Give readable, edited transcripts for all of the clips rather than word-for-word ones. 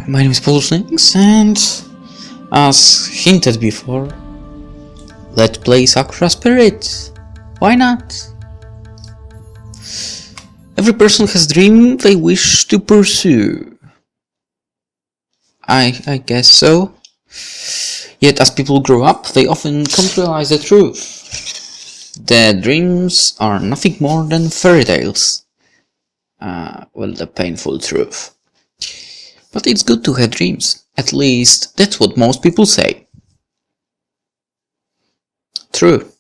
My name is PolishLynx, and as hinted before, let's play Sakura Spirit. Why not? Every person has a dream they wish to pursue. I guess so. Yet as people grow up, they often come to realize the truth. Their dreams are nothing more than fairy tales. Well, the painful truth. But it's good to have dreams. At least, that's what most people say. True.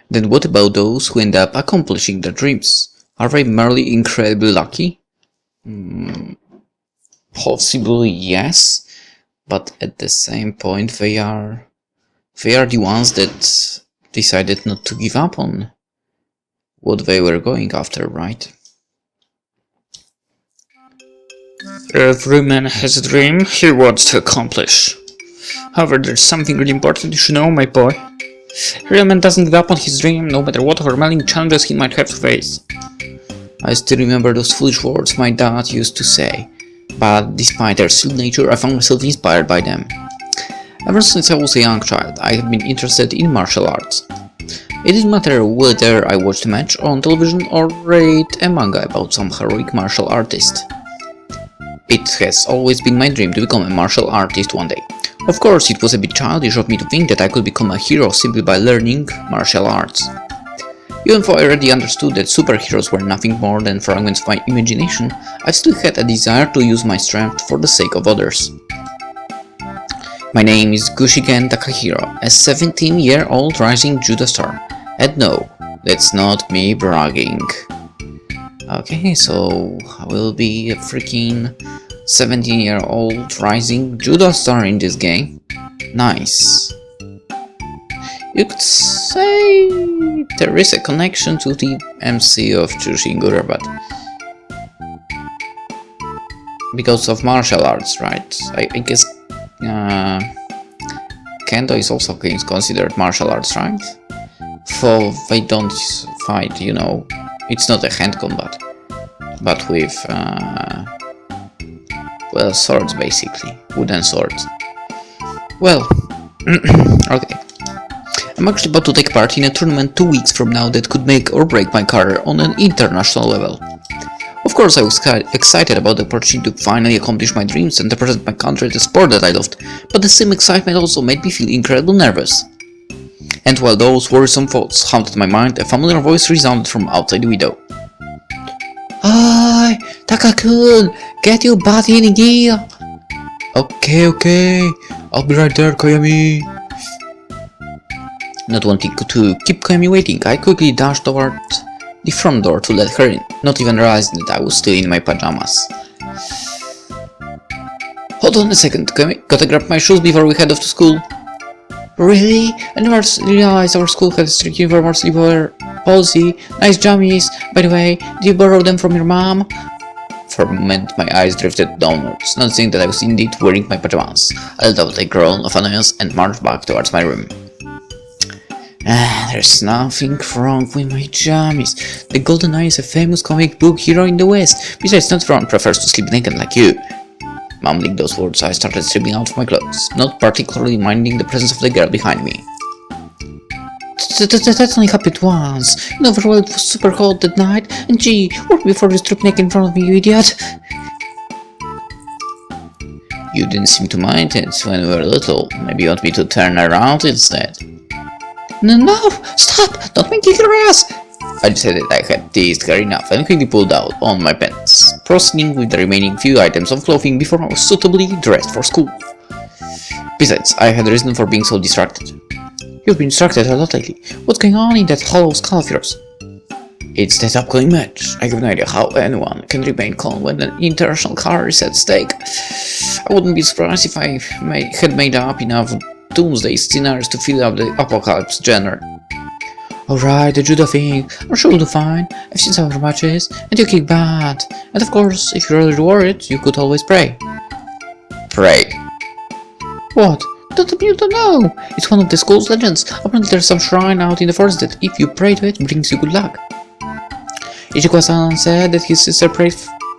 Then what about those who end up accomplishing their dreams? Are they merely incredibly lucky? Possibly yes, but at the same point they are the ones that decided not to give up on what they were going after, right? Every man has a dream he wants to accomplish. However, there's something really important you should know, my boy. A real man doesn't give up on his dream, no matter what overwhelming challenges he might have to face. I still remember those foolish words my dad used to say, but despite their silly nature, I found myself inspired by them. Ever since I was a young child, I have been interested in martial arts. It didn't matter whether I watched a match on television or read a manga about some heroic martial artist. It has always been my dream to become a martial artist one day. Of course, it was a bit childish of me to think that I could become a hero simply by learning martial arts. Even though I already understood that superheroes were nothing more than fragments of my imagination, I still had a desire to use my strength for the sake of others. My name is Gushiken Takahiro, a 17-year-old rising Judo star. And no, that's not me bragging. Okay, so I will be a freaking 17-year-old rising Judo star in this game. Nice. You could say there is a connection to the MC of Chushingura, but because of martial arts, right? I guess Kendo is also considered martial arts, right? So they don't fight, you know, it's not a hand combat, but with well, swords basically, wooden swords. Well, okay. I'm actually about to take part in a tournament 2 weeks from now that could make or break my career on an international level. Of course, I was excited about the opportunity to finally accomplish my dreams and represent my country at the sport that I loved, but the same excitement also made me feel incredibly nervous. And while those worrisome thoughts haunted my mind, a familiar voice resounded from outside the window. "Hi, Taka-kun, get your body in gear!" Okay, I'll be right there, Koyami. Not wanting to keep Koyami waiting, I quickly dashed toward the front door to let her in, not even realizing that I was still in my pajamas. "Hold on a second, Koyami, gotta grab my shoes before we head off to school." "Really? I never realized our school had a strict uniform or sleepover policy. Nice jammies. By the way, did you borrow them from your mom?" For a moment, my eyes drifted downwards, not seeing that I was indeed wearing my pajamas. I let out a groan of annoyance and marched back towards my room. There's nothing wrong with my jammies. The Golden Eye is a famous comic book hero in the West. Besides, not everyone prefers to sleep naked like you. Mumbling those words, I started stripping out of my clothes, not particularly minding the presence of the girl behind me. That only happened once. You know very well it was super cold that night, and gee, walk before you strip naked in front of me, you idiot. You didn't seem to mind it when we were little. Maybe you want me to turn around instead? No, stop! Don't make me kick your ass! I decided I had teased her enough and quickly pulled out on my pants, proceeding with the remaining few items of clothing before I was suitably dressed for school. Besides, I had a reason for being so distracted. You've been distracted a lot lately. What's going on in that hollow skull of yours? It's that upcoming match. I have no idea how anyone can remain calm when an international career is at stake. I wouldn't be surprised if I had made up enough doomsday scenarios to fill up the apocalypse genre. Alright, the judo thing. I'm sure we'll do fine. I've seen some of your matches, and you kick bad. And of course, if you're really worried, you could always pray. Pray? What? You don't know. It's one of the school's legends. Apparently there's some shrine out in the forest that if you pray to it, brings you good luck. Ichiko-san said that his sister prayed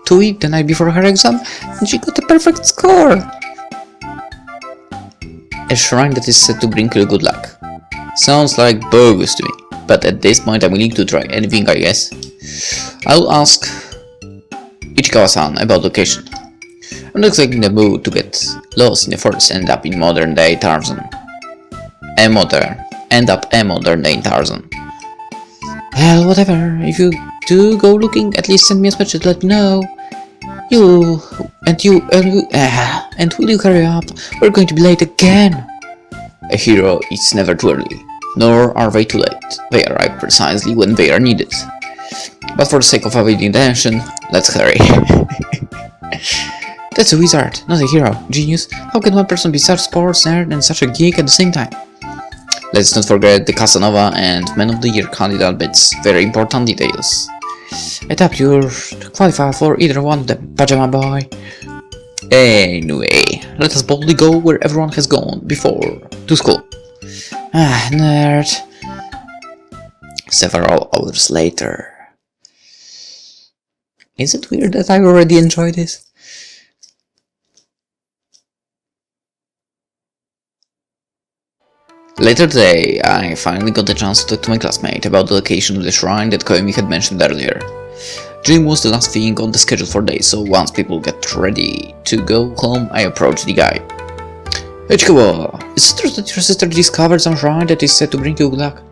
to it the night before her exam, and she got a perfect score. A shrine that is said to bring you good luck. Sounds like bogus to me, but at this point I'm willing to try anything, I guess. I'll ask Ichikawa-san about location. I'm not exactly in the mood to get lost in the forest and end up in modern day Tarzan. A modern day Tarzan. Well, whatever. If you do go looking, at least send me a message to let me know. And will you hurry up? We're going to be late again. A hero is never too early, nor are they too late. They arrive precisely when they are needed. But for the sake of avoiding tension, let's hurry. That's a wizard, not a hero. Genius. How can one person be such a sports nerd and such a geek at the same time? Let's not forget the Casanova and Man of the Year candidate bits. Very important details. I doubt you're qualified for either one of them, Pajama Boy. Anyway, let us boldly go where everyone has gone before, to school. Ah, nerd. Several hours later. Is it weird that I already enjoyed this? Later today, I finally got the chance to talk to my classmate about the location of the shrine that Koimi had mentioned earlier. Gym was the last thing on the schedule for days, so once people get ready to go home, I approached the guy. Ichikawa, is it true that your sister discovered some shrine that is said to bring you good luck?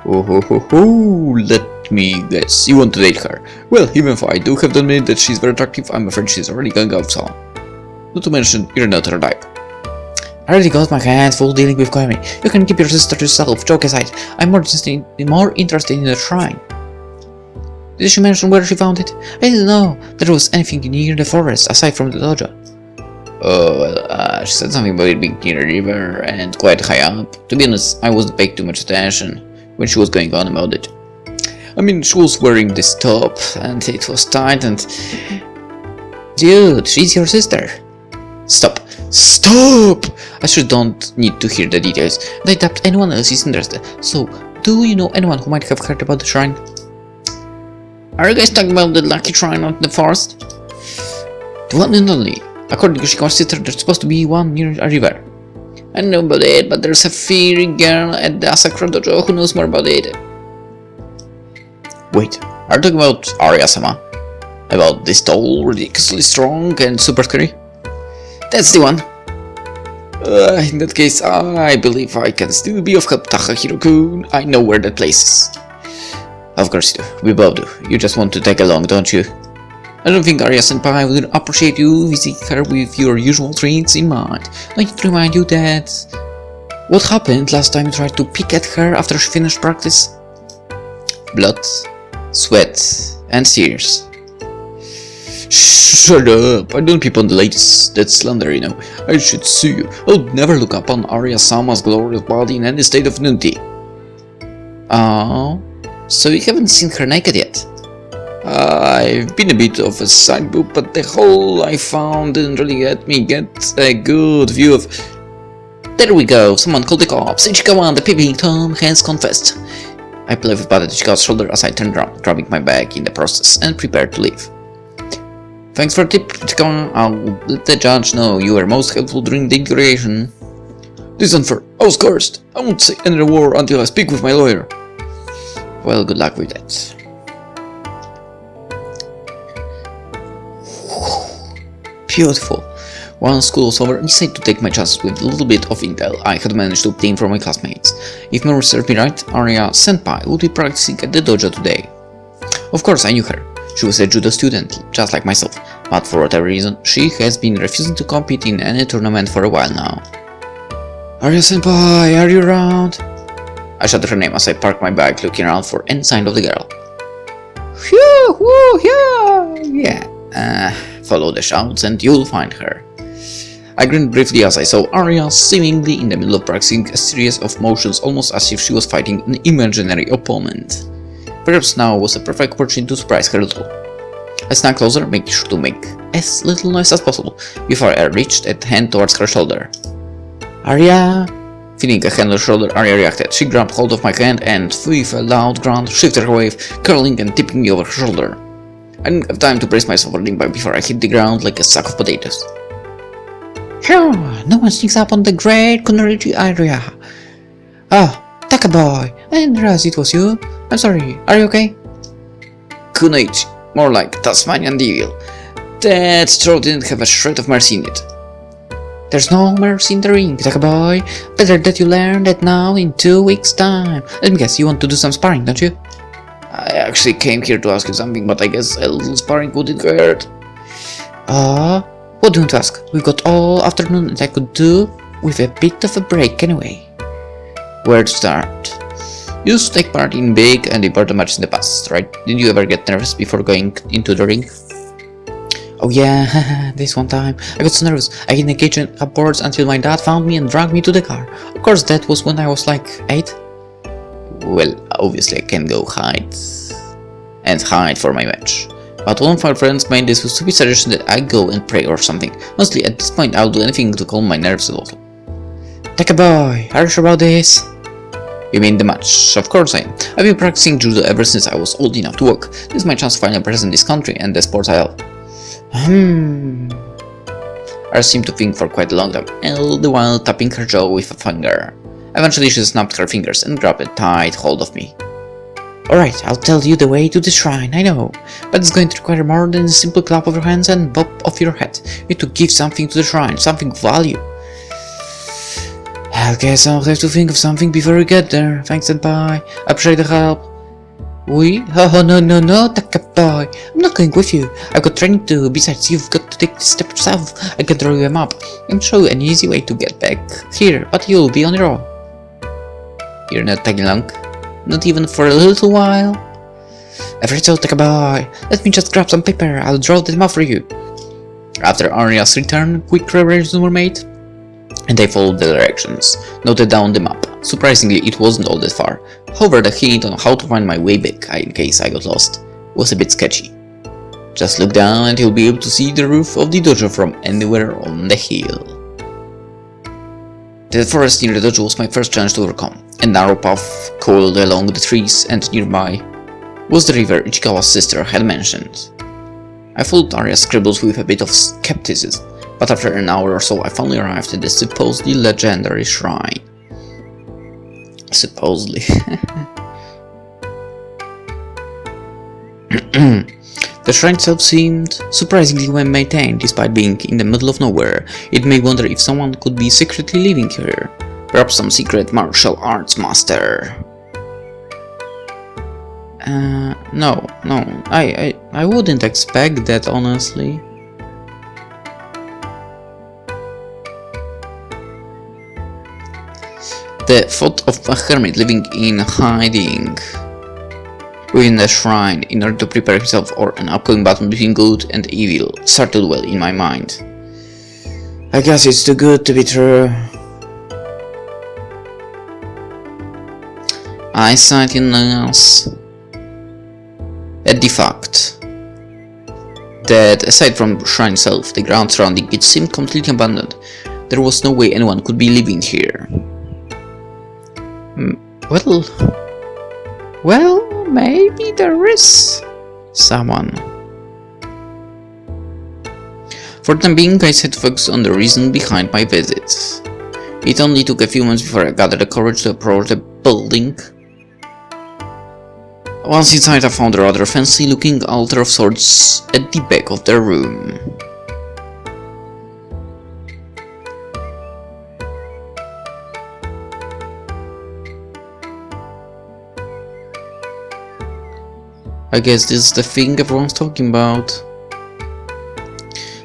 Oh, let me guess, you want to date her. Well, even if I do have to admit that she's very attractive, I'm afraid she's already going out so. Not to mention, you're not her type. I already got my hands full dealing with Koimi. You can keep your sister to yourself, joke aside. I'm more interested in the shrine. Did she mention where she found it? I didn't know there was anything near the forest, aside from the dojo. She said something about it being near a river and quite high up. To be honest, I wasn't paying too much attention when she was going on about it. I mean, she was wearing this top, and it was tight and... Dude, she's your sister. Stop! I sure don't need to hear the details, and I doubt anyone else is interested. So, do you know anyone who might have heard about the shrine? Are you guys talking about the lucky shrine out in the forest? The one and only. According to Gushikawa's sister, there's supposed to be one near a river. I don't know about it, but there's a fairy girl at the Sakura dojo who knows more about it. Wait, are you talking about Arya-sama? About this tall, ridiculously strong, and super scary? That's the one. In that case, I believe I can still be of help, Takahiro-kun. I know where that place is. Of course you do. We both do. You just want to tag along, don't you? I don't think Arya-senpai would appreciate you visiting her with your usual tricks in mind. I need to remind you that... What happened last time you tried to pick at her after she finished practice? Blood, sweat, and tears. Shut up! I don't peep on the ladies. That's slander, you know. I should sue you. I would never look upon Arya-sama's glorious body in any state of nudity. Oh? So you haven't seen her naked yet? I've been a bit of a side boob, but the hole I found didn't really let me get a good view of... There we go, someone called the cops. Ichikawa, the peeping Tom, has confessed. I playfully patted Ichikawa's shoulder as I turned around, grabbing my bag in the process, and prepared to leave. Thanks for the tip, Ichikawa. I'll let the judge know you were most helpful during the interrogation. This is unfair. I was cursed. I won't say any word until I speak with my lawyer. Well, good luck with that. Beautiful. Once school was over, I decided to take my chances with a little bit of intel I had managed to obtain from my classmates. If memory serves me right, Arya-senpai would be practicing at the dojo today. Of course, I knew her. She was a judo student, just like myself, but for whatever reason, she has been refusing to compete in any tournament for a while now. Arya-senpai, are you around? I shouted her name as I parked my bike, looking around for any sign of the girl. Phew, woo, yeah. Follow the shouts and you'll find her. I grinned briefly as I saw Arya seemingly in the middle of practicing a series of motions almost as if she was fighting an imaginary opponent. Perhaps now was a perfect opportunity to surprise her a little. I snuck closer, making sure to make as little noise as possible, before I reached a hand towards her shoulder. Arya! Feeling a hand on her shoulder, Arya reacted. She grabbed hold of my hand and, with a loud grunt, shifted her wave, curling and tipping me over her shoulder. I didn't have time to brace myself for the impact before I hit the ground like a sack of potatoes. Phew, no one sneaks up on the great Kunariji area. Ah, Taka boy, I didn't realize it was you. I'm sorry, are you okay? Kunaichi, more like Tasmanian devil. That straw didn't have a shred of mercy in it. There's no mercy in the ring, Taka boy. Better that you learn that now in 2 weeks' time. Let me guess, you want to do some sparring, don't you? I actually came here to ask you something, but I guess a little sparring wouldn't hurt. What do you want to ask? We've got all afternoon and I could do with a bit of a break anyway. Where to start? You used to take part in big and important matches in the past, right? Did you ever get nervous before going into the ring? Oh yeah, this one time, I got so nervous, I hid in the kitchen upwards until my dad found me and dragged me to the car. Of course, that was when I was like 8. Well, obviously I can go hide for my match. But one of my friends made this stupid suggestion that I go and pray or something. Honestly, at this point I'll do anything to calm my nerves a little. Taka boy, are you sure about this? You mean the match? Of course I am. I've been practicing judo ever since I was old enough to walk. This is my chance to finally represent this country and the sport I love. I seemed to think for quite a long time, all the while tapping her jaw with a finger. Eventually she snapped her fingers and grabbed a tight hold of me. Alright, I'll tell you the way to the shrine, I know, but it's going to require more than a simple clap of your hands and bob of your head. You need to give something to the shrine, something of value. I guess I'll have to think of something before we get there. Thanks and bye. I appreciate the help. We? Oh no, Taka boy. I'm not going with you. I've got training to do. Besides, you've got to take this step yourself. I can draw you a map and show you an easy way to get back here, but you'll be on your own. You're not tagging along? Not even for a little while? Afraid so, Taka boy. Let me just grab some paper. I'll draw the map for you. After Arya's return, quick preparations were made, and I followed the directions, noted down the map. Surprisingly, it wasn't all that far. However, the hint on how to find my way back in case I got lost was a bit sketchy. Just look down and you'll be able to see the roof of the dojo from anywhere on the hill. The forest near the dojo was my first challenge to overcome. A narrow path coiled along the trees, and nearby was the river Ichikawa's sister had mentioned. I followed Arya's scribbles with a bit of skepticism, but after an hour or so I finally arrived at the supposedly legendary shrine. Supposedly. The shrine itself seemed surprisingly well maintained despite being in the middle of nowhere. It made me wonder if someone could be secretly living here. Perhaps some secret martial arts master. No, I wouldn't expect that, honestly. The thought of a hermit living in hiding within the shrine in order to prepare himself for an upcoming battle between good and evil started well in my mind. I guess it's too good to be true. I sighed in nails at the fact that aside from the shrine itself, the ground surrounding it seemed completely abandoned. There was no way anyone could be living here. Well, maybe there is someone. For the time being, I set to focus on the reason behind my visit. It only took a few months before I gathered the courage to approach the building. Once inside, I found a rather fancy-looking altar of sorts at the back of the room. I guess this is the thing everyone's talking about.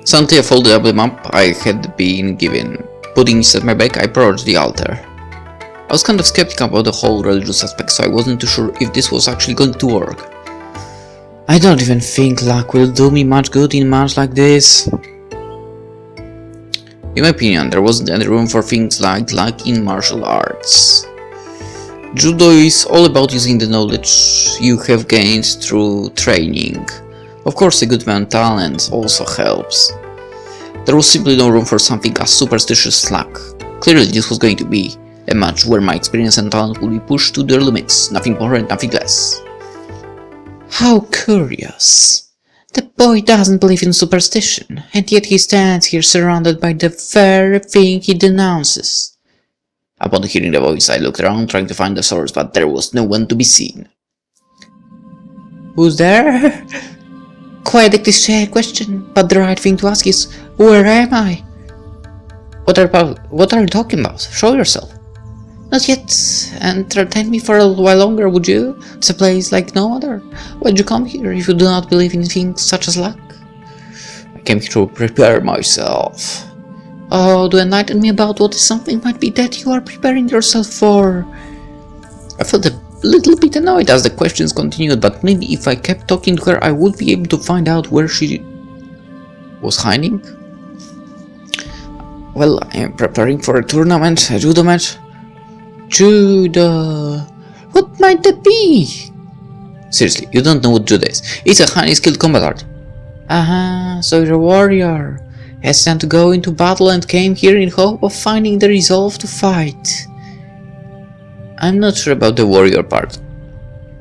Suddenly I folded up the map I had been given. Putting it at my back, I approached the altar. I was kind of skeptical about the whole religious aspect, so I wasn't too sure if this was actually going to work. I don't even think luck will do me much good in a match like this. In my opinion, there wasn't any room for things like luck in martial arts. Judo is all about using the knowledge you have gained through training. Of course, a good mental talent also helps. There was simply no room for something as superstitious as luck. Clearly, this was going to be a match where my experience and talent would be pushed to their limits, nothing more and nothing less. How curious. The boy doesn't believe in superstition, and yet he stands here surrounded by the very thing he denounces. Upon hearing the voice, I looked around trying to find the source, but there was no one to be seen. Who's there? Quite a cliché question, but the right thing to ask is, where am I? What are you talking about? Show yourself. Not yet. Entertain me for a while longer, would you? It's a place like no other. Why'd you come here if you do not believe in things such as luck? I came here to prepare myself. Oh, do enlighten me about what is something might be that you are preparing yourself for. I felt a little bit annoyed as the questions continued, but maybe if I kept talking to her I would be able to find out where she was hiding. Well, I am preparing for a tournament, a judo match. Judo. What might that be? Seriously, you don't know what judo is. It's a highly skilled combat art. Aha, so you're a warrior. Hesitant to go into battle and came here in hope of finding the resolve to fight. I'm not sure about the warrior part.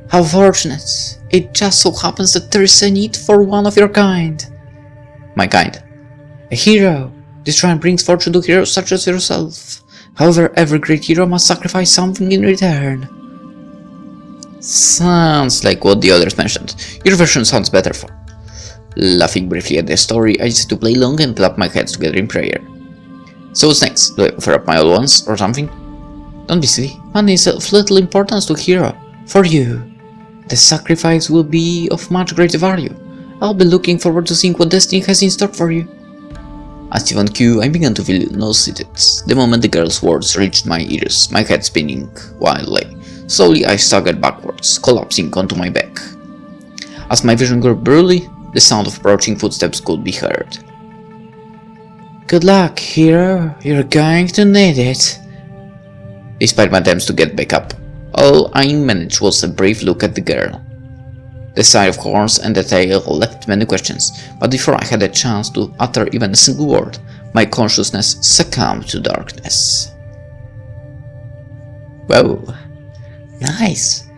How fortunate. It just so happens that there is a need for one of your kind. My kind. A hero. This shrine brings fortune to heroes such as yourself. However, every great hero must sacrifice something in return. Sounds like what the others mentioned. Your version sounds better for. Laughing briefly at the story, I decided to play along and clap my hands together in prayer. So what's next? Do I offer up my old ones or something? Don't be silly. Money is of little importance to a hero. For you, the sacrifice will be of much greater value. I'll be looking forward to seeing what destiny has in store for you. As if on cue, I began to feel nauseous the moment the girl's words reached my ears, my head spinning wildly. Slowly I staggered backwards, collapsing onto my back. As my vision grew blurry, the sound of approaching footsteps could be heard. Good luck, hero. You're going to need it. Despite my attempts to get back up, all I managed was a brief look at the girl. The sight of horns and the tail left many questions, but before I had a chance to utter even a single word, my consciousness succumbed to darkness. Whoa, nice.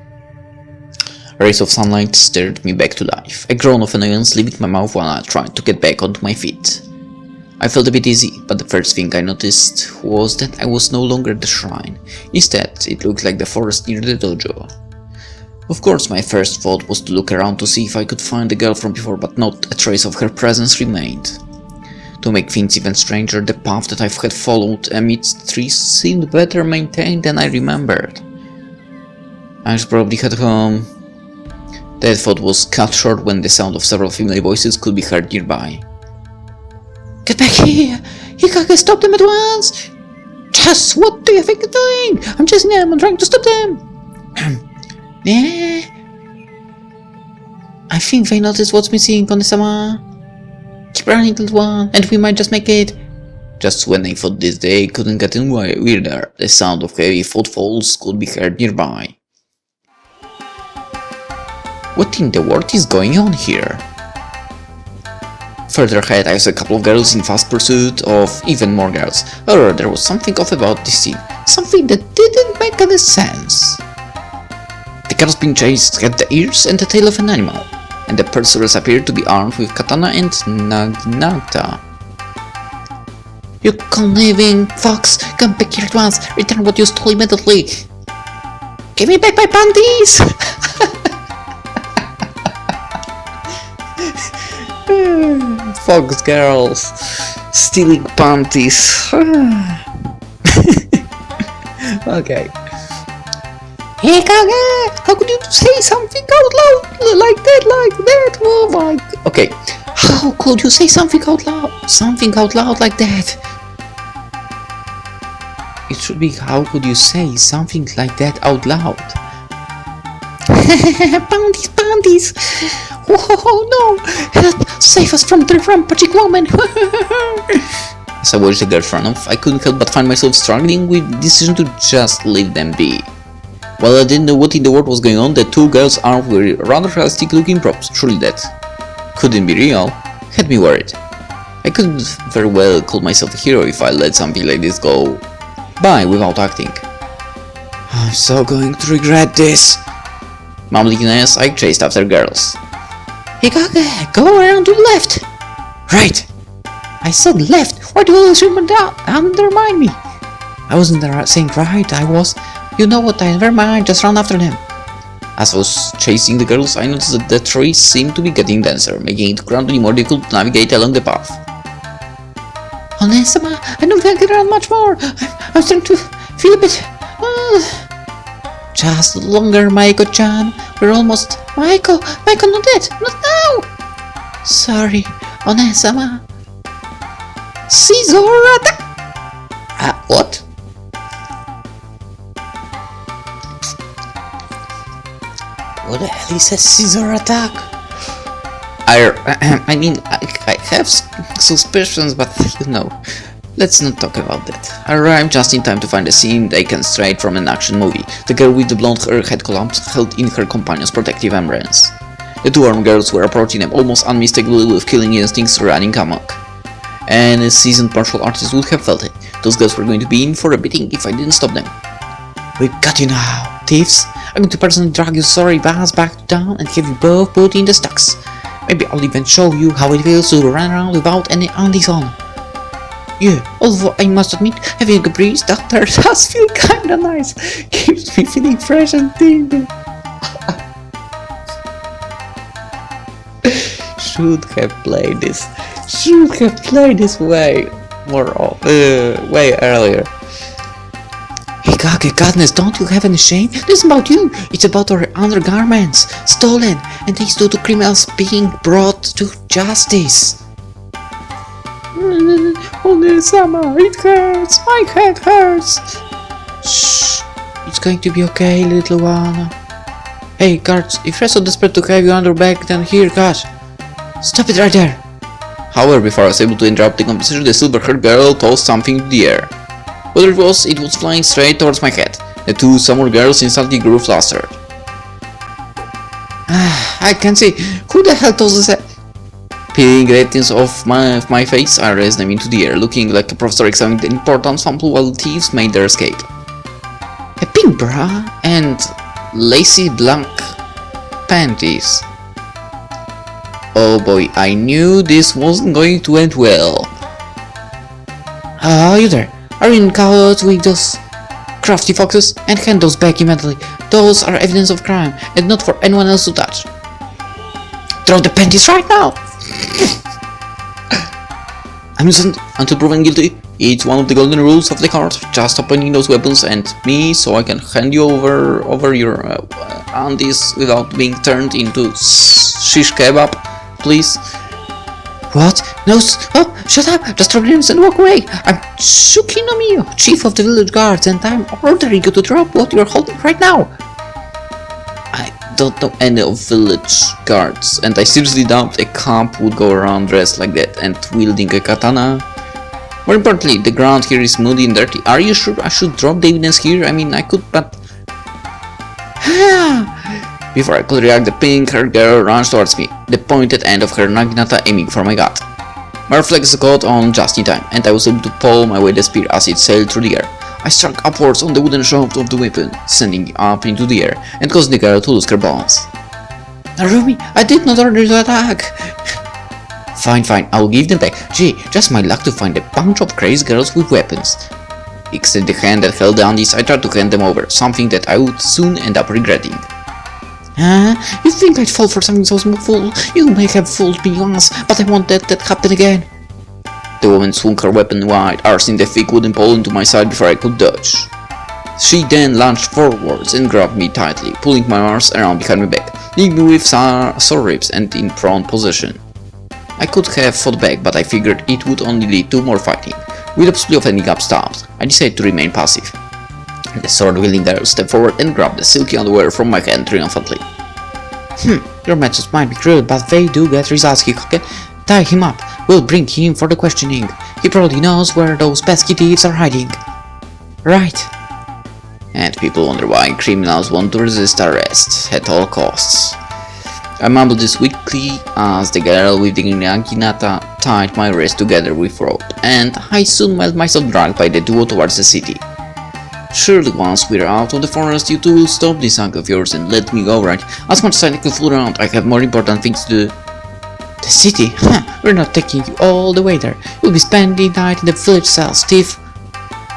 Rays of sunlight stirred me back to life, a groan of annoyance leaving my mouth while I tried to get back onto my feet. I felt a bit dizzy, but the first thing I noticed was that I was no longer at the shrine. Instead, it looked like the forest near the dojo. Of course, my first thought was to look around to see if I could find the girl from before, but not a trace of her presence remained. To make things even stranger, the path that I had followed amidst trees seemed better maintained than I remembered. I should probably head home. That thought was cut short when the sound of several female voices could be heard nearby. Get back here! You can't stop them at once! Just what do you think you're doing? I'm chasing them and trying to stop them! Yeah. I think they noticed what's missing, Kone-sama. Keep running, little one, and we might just make it. Just when I thought this day couldn't get any weirder, the sound of heavy footfalls could be heard nearby. What in the world is going on here? Further ahead I saw a couple of girls in fast pursuit of even more girls. However, there was something off about this scene, something that didn't make any sense. The girls being chased had the ears and the tail of an animal, and the pursuers appeared to be armed with katana and naginata. You conniving fox, come back here at once, return what you stole immediately. Give me back my panties! Foxgirls, stealing panties. Okay. Hey Kage, how could you say something out loud like that? Oh my. Okay, how could you say something out loud like that? It should be, how could you say something like that out loud? Panties! Oh no! Save us from the rampaging woman! As I watched the girls run off, I couldn't help but find myself struggling with the decision to just leave them be. While I didn't know what in the world was going on, the two girls armed with rather realistic looking props, surely that couldn't be real, had me worried. I couldn't very well call myself a hero if I let something like this go by without acting. I'm so going to regret this. Mumbling as I chased after girls. Hikage, go around to the left. Right. I said left. Why do you always undermine me? I wasn't saying right, I was. You know what, never mind, just run after them. As I was chasing the girls, I noticed that the trees seemed to be getting denser, making it gradually more difficult to navigate along the path. Onesama, I don't think I can run much more. I'm starting to feel a bit... Just longer, Maiko-chan. We're almost... Maiko, not yet, not now. Sorry, Onesama. Scissor attack! What? What the hell is a scissor attack? I mean, I have suspicions, but you know, let's not talk about that. I arrived just in time to find a scene taken straight from an action movie. The girl with the blonde hair had collapsed, held in her companion's protective embrace. The two armed girls were approaching them almost unmistakably with killing instincts running amok. And a seasoned martial artist would have felt it. Those girls were going to be in for a beating if I didn't stop them. We've got you now, thieves. I'm going to personally drag your sorry ass back down and have you both put in the stocks. Maybe I'll even show you how it feels to run around without any undies on. Yeah, although I must admit, having a breeze doctor does feel kinda nice. Keeps me feeling fresh and tingly. Should have played this way earlier. Hikage, goodness, don't you have any shame? This is about you. It's about our undergarments, stolen, and these two criminals being brought to justice. Onesama, it hurts. My head hurts. Shh, it's going to be okay, little one. Hey, guards, if you're so desperate to have you under back, then here, gosh. Stop it right there. However, before I was able to interrupt the conversation, the silver-haired girl tossed something into the air. Whatever it was flying straight towards my head. The two summer girls instantly grew flustered. I can see. Who the hell tosses that? Peeling ratings off my face, I raised them into the air, looking like a professor examining the important sample while the thieves made their escape. A pink bra and lacy black panties. Oh boy, I knew this wasn't going to end well. You there? Are you in cahoots with those crafty foxes? And hand those back immediately. Those are evidence of crime, and not for anyone else to touch. Throw the panties right now! I'm innocent until proven guilty. It's one of the golden rules of the court. Just opening those weapons and me, so I can hand you over your undies without being turned into shish kebab, please. What? No, oh, shut up! Just drop them and walk away! I'm Tsukinomiya, chief of the village guards, and I'm ordering you to drop what you're holding right now! I don't know any of village guards, and I seriously doubt a cop would go around dressed like that and wielding a katana. More importantly, the ground here is muddy and dirty. Are you sure I should drop the evidence here? I mean, I could, but... Before I could react, the pink-haired girl runs towards me, the pointed end of her naginata aiming for my gut. My reflexes caught on just in time, and I was able to pull my way the spear as it sailed through the air. I struck upwards on the wooden shaft of the weapon, sending it up into the air, and causing the girl to lose her balance. Narumi, I did not order you to attack! Fine, I will give them back. Gee, just my luck to find a bunch of crazy girls with weapons. Extending the hand that held the undies, I tried to hand them over, something that I would soon end up regretting. You think I'd fall for something so small? You may have fooled me once, but I won't let that happen again. The woman swung her weapon wide, arcing the thick wooden pole into my side before I could dodge. She then lunged forwards and grabbed me tightly, pulling my arms around behind my back, leaving me with sore ribs and in prone position. I could have fought back, but I figured it would only lead to more fighting. With the possibility of ending up stabbed, I decided to remain passive. The sword-wielding girl stepped forward and grabbed the silky underwear from my hand triumphantly. Your methods might be crude, but they do get results, Hikage. Tie him up. We'll bring him for the questioning. He probably knows where those pesky thieves are hiding. Right. And people wonder why criminals want to resist arrest at all costs. I mumbled this weakly as the girl with the naginata tied my wrist together with rope, and I soon felt myself dragged by the duo towards the city. Surely once we're out of the forest, you two will stop this act of yours and let me go, right? As much as I can fool around, I have more important things to do. The city? Huh, we're not taking you all the way there. You'll be spending the night in the village cells, thief.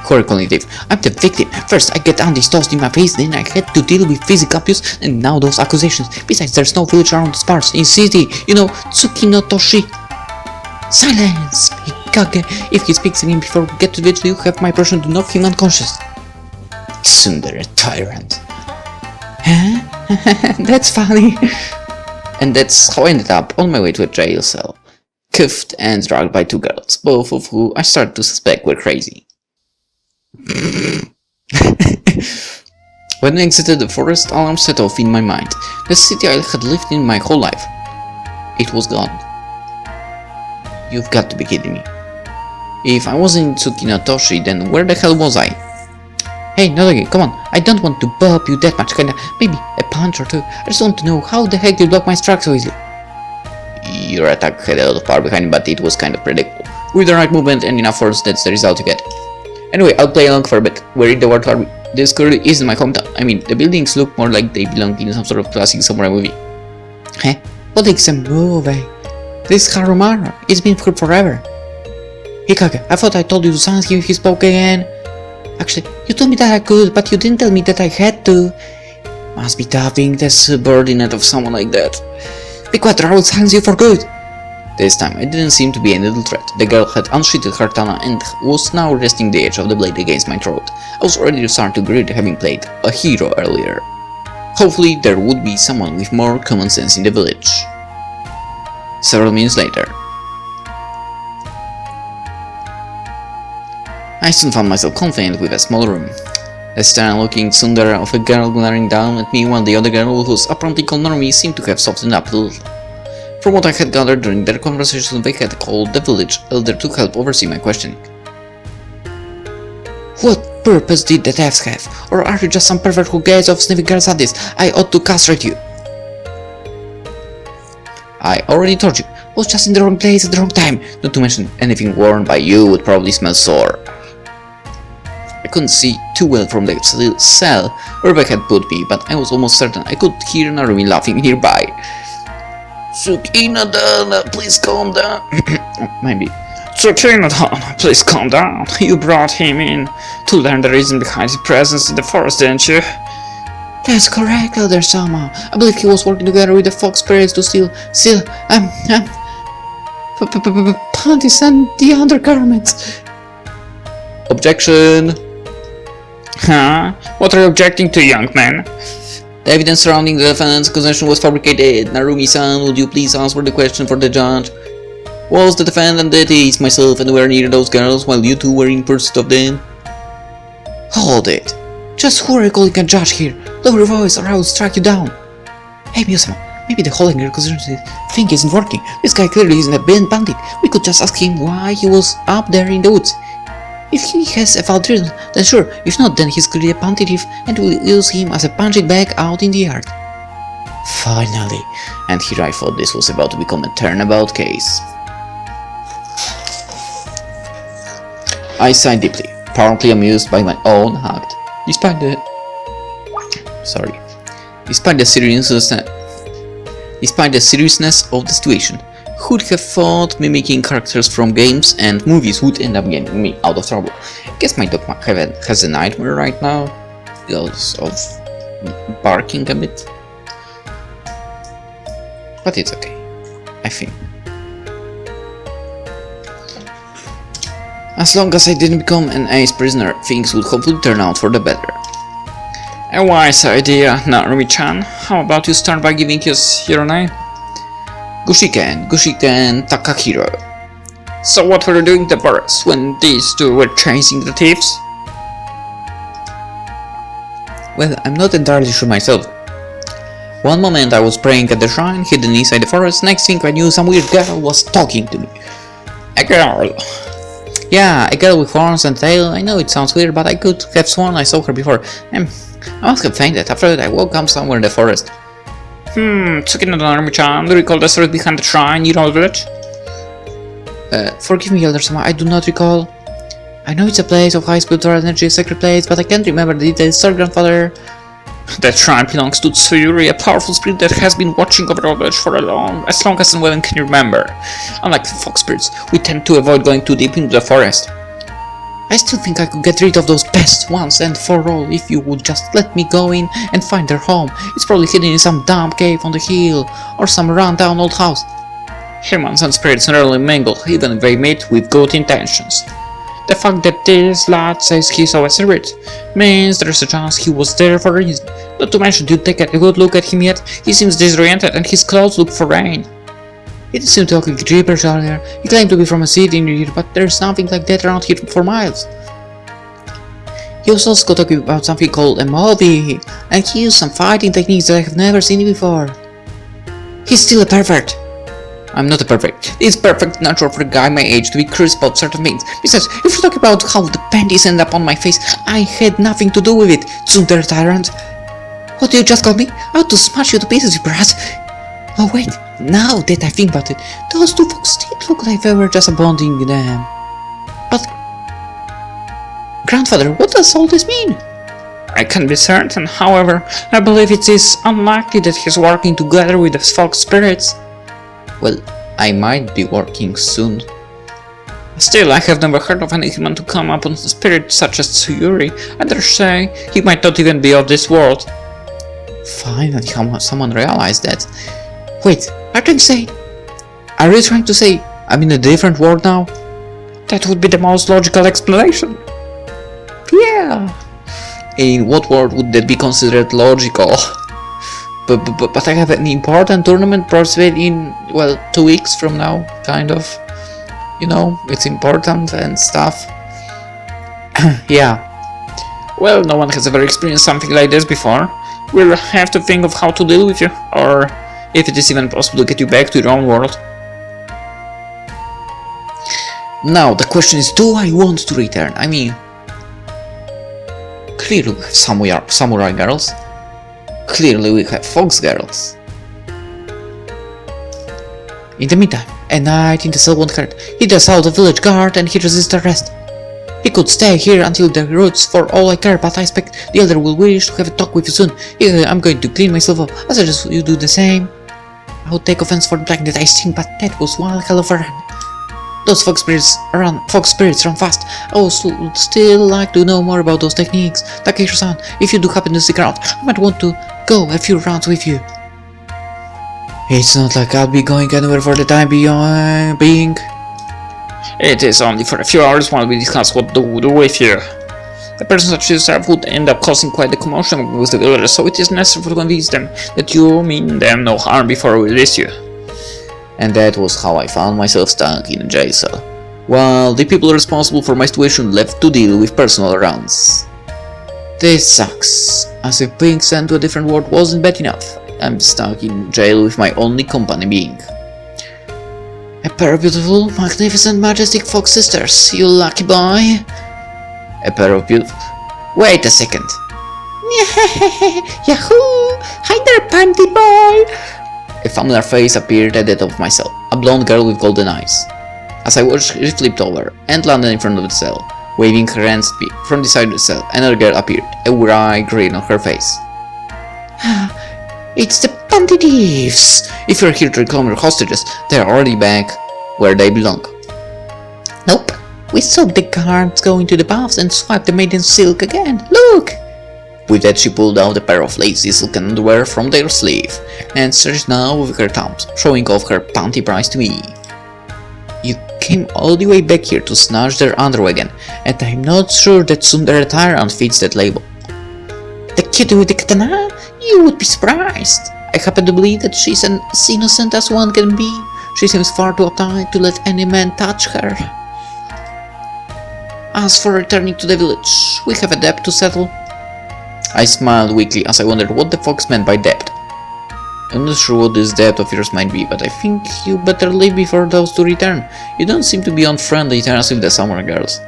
Horribly, thief. I'm the victim. First, I get Andes tossed in my face, then I had to deal with physical abuse, and now those accusations. Besides, there's no village around these parts. In city, you know, Tsukinotoshi. Silence! Mikage. If he speaks again before we get to the village, you have my permission to knock him unconscious. Tsundere tyrant. Huh? That's funny. And that's how I ended up on my way to a jail cell, cuffed and dragged by 2 girls, both of who I started to suspect were crazy. When I exited the forest, alarm set off in my mind. The city I had lived in my whole life. It was gone. You've got to be kidding me. If I was in Tsukinatoshi, then where the hell was I? Hey, Nodogi, come on, I don't want to bop you that much, kinda, maybe a punch or two. I just want to know how the heck you block my strike so easily. Your attack had a lot of power behind it, but it was kind of predictable. With the right movement and enough force, that's the result you get. Anyway, I'll play along for a bit. We're in the World War. This clearly isn't my hometown. I mean, the buildings look more like they belong in some sort of classic samurai movie. Huh? What is a movie? This is Harumara. It's been here forever. Hikage, I thought I told you to silence him if he spoke again. Actually, you told me that I could, but you didn't tell me that I had to. Must be tough being the subordinate of someone like that. Be quiet or I will silence you for good. This time, it didn't seem to be a little threat. The girl had unsheathed her katana and was now resting the edge of the blade against my throat. I was already starting to regret having played a hero earlier. Hopefully, there would be someone with more common sense in the village. Several minutes later, I soon found myself confined with a small room. The stern-looking tsundere of a girl glaring down at me while the other girl, who was apparently called Normie, seemed to have softened up a little. From what I had gathered during their conversation, they had called the village elder to help oversee my questioning. What purpose did the thefts have? Or are you just some pervert who gets off sniffing girls at this? I ought to castrate you. I already told you, I was just in the wrong place at the wrong time, not to mention anything worn by you would probably smell sore. I couldn't see too well from the cell where they had put me, but I was almost certain I could hear Narumi laughing nearby. Tsukina-dana, please calm down. Maybe. Tsukina-dana, please calm down. You brought him in to learn the reason behind his presence in the forest, didn't you? That's correct, Elder Sama. I believe he was working together with the Fox Spirits to steal Panties and the undergarments. Objection. Huh? What are you objecting to, young man? The evidence surrounding the defendant's accusation was fabricated. Narumi-san, would you please answer the question for the judge? Was the defendant that is myself anywhere near those girls while you two were in pursuit of them? Hold it. Just who are you calling a judge here? Lower your voice or I will strike you down. Hey Miyo-sama, maybe the whole accusation thing isn't working. This guy clearly isn't a bandit. We could just ask him why he was up there in the woods. If he has a valid reason, then sure. If not, then he's clearly a panty thief and we'll use him as a punching bag out in the yard. Finally. And here I thought this was about to become a turnabout case. I sighed deeply, apparently amused by my own act. Despite the seriousness of the situation, who'd have thought mimicking characters from games and movies would end up getting me out of trouble? Guess my dog has a nightmare right now, because of barking a bit. But it's okay, I think. As long as I didn't become an ace prisoner, things would hopefully turn out for the better. A wise idea, Narumi-chan. How about you start by giving us your name? Gushiken Takahiro. So what were you doing in the forest when these two were chasing the thieves? Well, I'm not entirely sure myself. One moment I was praying at the shrine hidden inside the forest, next thing I knew some weird girl was talking to me. A girl? Yeah, a girl with horns and tail. I know it sounds weird, but I could have sworn I saw her before. I must have fainted. After that I woke up somewhere in the forest. Tsukina-dana-chan, do you recall the story behind the shrine in your village? Forgive me, Elder Sama, I do not recall. I know it's a place of high spiritual energy, a sacred place, but I can't remember the details. Sorry, grandfather. That shrine belongs to Tsuyuri, a powerful spirit that has been watching over our village for as long as anyone can remember. Unlike the fox spirits, we tend to avoid going too deep into the forest. I still think I could get rid of those pests once and for all if you would just let me go in and find their home. It's probably hidden in some damp cave on the hill, or some run-down old house. Humans and spirits rarely mingle, even if they meet with good intentions. The fact that this lad says he saw a spirit means there's a chance he was there for a reason. Not to mention, did you take a good look at him yet? He seems disoriented and his clothes look foreign. He didn't seem to talk like gibberish earlier. He claimed to be from a city near here, but there's nothing like that around here for miles. He was also talking about something called a movie, and he used some fighting techniques that I have never seen before. He's still a pervert. I'm not a pervert. It's perfect natural for a guy my age to be curious about certain things. Besides, if you talk about how the panties ended up on my face, I had nothing to do with it, Tsundere tyrant. What did you just call me? I ought to smash you to pieces, you brat. Oh wait, now that I think about it, those two folks did look like they were just abandoning them. But... Grandfather, what does all this mean? I can't be certain, however, I believe it is unlikely that he's working together with the fox spirits. Well, I might be working soon. Still, I have never heard of any human to come upon a spirit such as Tsuyuri. I dare say he might not even be of this world. Finally, someone realized that. Wait, are you trying to say I'm in a different world now? That would be the most logical explanation. Yeah. In what world would that be considered logical? But I have an important tournament prospect in, well, 2 weeks from now, kind of. You know, it's important and stuff. Yeah. Well, no one has ever experienced something like this before. We'll have to think of how to deal with you, or if it is even possible to get you back to your own world. Now, the question is, do I want to return? I mean, clearly we have samurai girls. Clearly we have foxgirls. In the meantime, a night in the cell won't hurt. He does out the village guard and he resists arrest. He could stay here until the roots for all I care, but I expect the elder will wish to have a talk with you soon. I'm going to clean myself up. I suggest you do the same. I would take offense for the black that I sing, but that was one hell of a run. Those fox spirits run fast. I would still like to know more about those techniques. Takahiro-san, if you do happen to stick around, I might want to go a few rounds with you. It's not like I'll be going anywhere for the time being. It is only for a few hours while we discuss what to do with you. A person such as yourself would end up causing quite a commotion with the villagers, so it is necessary to convince them that you mean them no harm before we release you. And that was how I found myself stuck in a jail cell, while the people responsible for my situation left to deal with personal rounds. This sucks, as if being sent to a different world wasn't bad enough. I'm stuck in jail with my only company being a pair of beautiful, magnificent, majestic fox sisters, you lucky boy. A pair of beautiful... Wait a second. Yahoo! Hi there, panty boy! A familiar face appeared at the top of my cell, a blonde girl with golden eyes. As I watched, she flipped over and landed in front of the cell, waving her hands at me. From the side of the cell, another girl appeared, a wry grin on her face. It's the panty thieves! If you're here to reclaim your hostages, they're already back where they belong. Nope, we saw the guards go into the baths and swipe the maiden's silk again. Look! With that, she pulled out a pair of lacy silken underwear from their sleeve and searched now with her thumbs, showing off her panty prize to me. You came all the way back here to snatch their underwear again, and I'm not sure that Tsundere Tyrant fits that label. The kid with the katana? You would be surprised. I happen to believe that she's as innocent as one can be. She seems far too uptight to let any man touch her. As for returning to the village, we have a debt to settle. I smiled weakly as I wondered what the fox meant by debt. I'm not sure what this debt of yours might be, but I think you better leave before those two return. You don't seem to be on friendly terms with the samurai girls.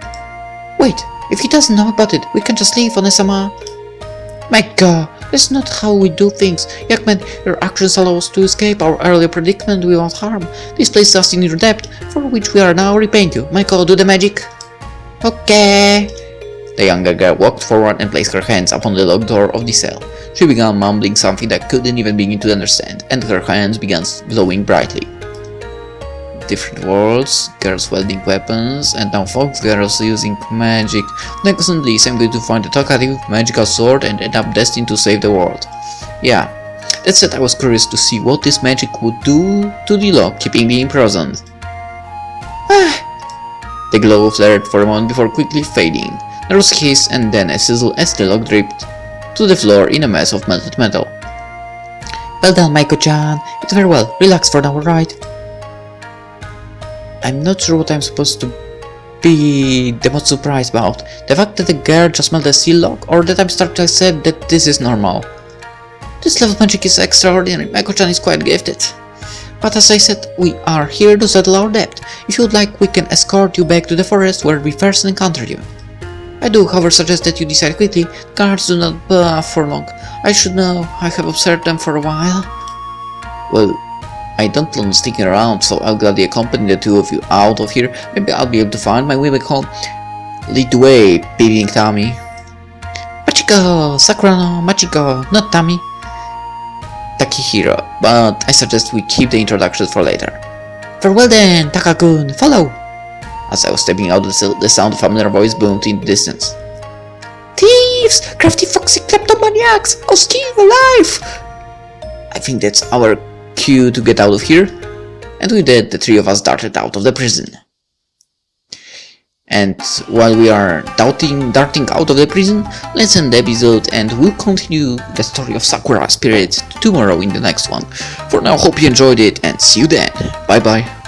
Wait, if he doesn't know about it, we can just leave, Onesama. My god, that's not how we do things. Young man, your actions allow us to escape our earlier predicament without harm. This places us in your debt, for which we are now repaying you. My god, do the magic. Okay. The younger girl walked forward and placed her hands upon the locked door of the cell. She began mumbling something that I couldn't even begin to understand, and her hands began glowing brightly. Different worlds, girls wielding weapons, and now foxgirls using magic. Next on this, I'm going to find a talkative magical sword and end up destined to save the world. Yeah, that said, I was curious to see what this magic would do to the lock, keeping me imprisoned. The glow flared for a moment before quickly fading. There was a hiss and then a sizzle as the lock dripped to the floor in a mess of melted metal. Well done, Maiko-chan. You did very well. Relax for now, alright? I'm not sure what I'm supposed to be the most surprised about. The fact that the girl just melted a seal lock, or that I'm starting to accept that this is normal. This level of magic is extraordinary. Maiko-chan is quite gifted. But as I said, we are here to settle our debt. If you would like, we can escort you back to the forest where we first encountered you. I do, however, suggest that you decide quickly. Guards do not bluff for long. I should know. I have observed them for a while. Well, I don't plan on sticking around, so I'll gladly accompany the two of you out of here. Maybe I'll be able to find my way back home. Lead the way, baby Tommy. Machiko! Sakura no Machiko, not Tami. Takahiro, but I suggest we keep the introductions for later. Farewell then, Takakun, follow! As I was stepping out, the sound of a familiar voice boomed in the distance. Thieves! Crafty foxy kleptomaniacs! I'll skin you alive! I think that's our cue to get out of here. And with that, the three of us darted out of the prison. And while we are darting out of the prison, let's end the episode and we'll continue the story of Sakura Spirit tomorrow in the next one. For now, hope you enjoyed it and see you then. Bye bye.